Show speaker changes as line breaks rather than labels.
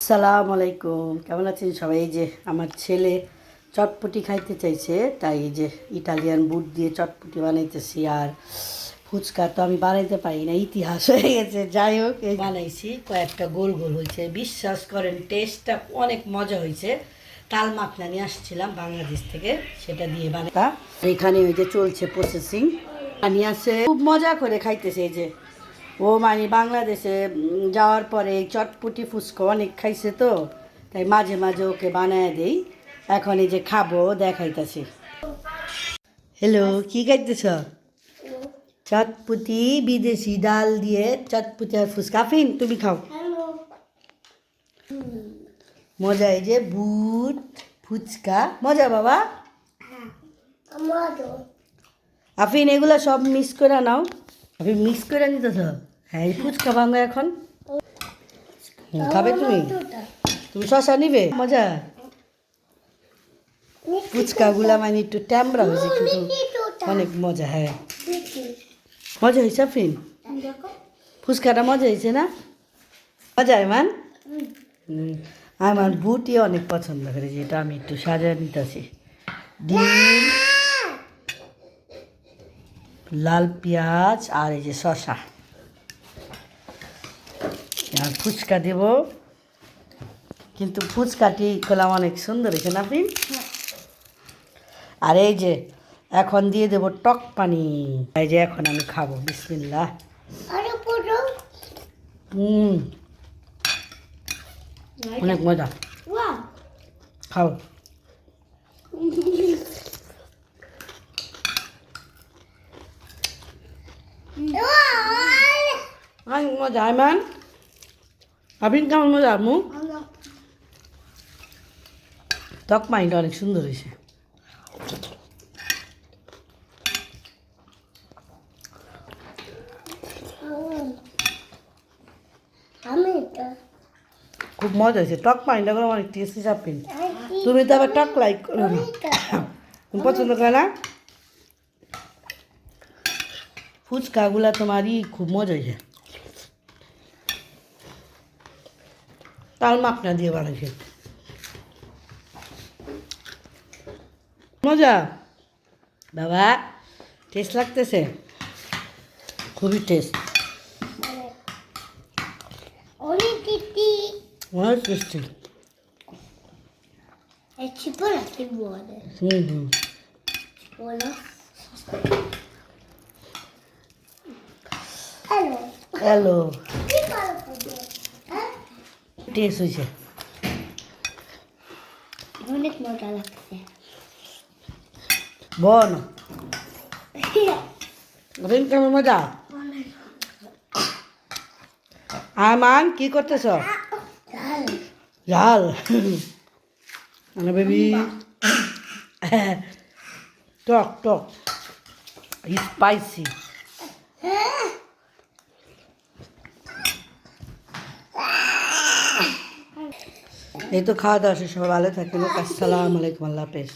আসসালামু আলাইকুম, কেমন আছেন সবাই? এই যে আমার ছেলে চটপটি খাইতে চাইছে, তাই এই যে ইটালিয়ান বুট দিয়ে চটপটি বানাইতেছি। আর ফুচকা তো আমি বানাইতে পারি না, ইতিহাস হয়ে গেছে। যাই হোক, এই বানাইছি, কয়েকটা গোল গোল হয়েছে। বিশ্বাস করেন টেস্টটা অনেক মজা হয়েছে। তাল মাখনা নিয়ে আসছিলাম বাংলাদেশ থেকে, সেটা দিয়ে বানাতা। এখানে ওই যে চলছে প্রসেসিং, নিয়ে আসে, খুব মজা করে খাইতেছে। এই যে ও মানে বাংলাদেশে যাওয়ার পরে এই চটপটি ফুচকা অনেক খাইছে, তো তাই মাঝে মাঝে ওকে বানায় দেই। এখন এই যে খাবো, দেখাইতেছি। হ্যালো, কি খাইতেছ? চটপটি, বিদেশি ডাল দিয়ে চটপটি আর ফুচকা। আফিন, তুমি খাও। মজা, এই যে বুট ফুচকা, মজা বাবা। আফিন, এগুলো সব মিক্স করে নাও। আফিন মিক্স করে নিতেছ? হ্যাঁ, এই ফুচকা ভাঙা এখন খাবে তুমি? তুমি শশা নিবে? মজা। ফুচকাগুলা মানে একটু ট্যামরা হয়েছে, কিন্তু অনেক মজা। হ্যাঁ, মজা হয়েছে আফিন? ফুচকাটা মজা হয়েছে না? মজা মান। আমার বুটই অনেক পছন্দ করে, যেটা আমি একটু সাজায় নিতেছি। ডিম, লাল পেঁয়াজ আর এই যে শশা, আর ফুচকা দেব। কিন্তু ফুচকাটি করলাম অনেক সুন্দর হয়েছে না আপনি? আর এই যে এখন দিয়ে দেব টক পানি। এই যে এখন আমি খাবো, বিসমিল্লাহ। অনেক মজা, খাও। অনেক মজা আইমান। আপনি কেমন মজা আমু? টক পানিটা অনেক সুন্দর হয়েছে। খুব মজা হয়েছে, টক পানিটা করে অনেক টেস্টি। চাপিন, তুমি তো আবার টক লাইক করো না, তুমি পছন্দ করে না? ফুচকাগুলা তোমারই খুব মজা হয়েছে, তাল মাখনা দিয়ে বানাইছে। মজা বাবা, টেস্ট লাগতেছে, খুবই টেস্ট, অনেক টেস্টি। হ্যালো, টেস্ট হয়েছে,
অনেক মজা লাগছে।
বল কেমন মজা? আমান, কি করতেছ? ঝাল বেবি, টক টক, স্পাইসি। এই তো খাওয়া দাওয়া শেষ, সবাই ভালো থাকবেন। আসসালামু আলাইকুম, আল্লাহ হাফেজ।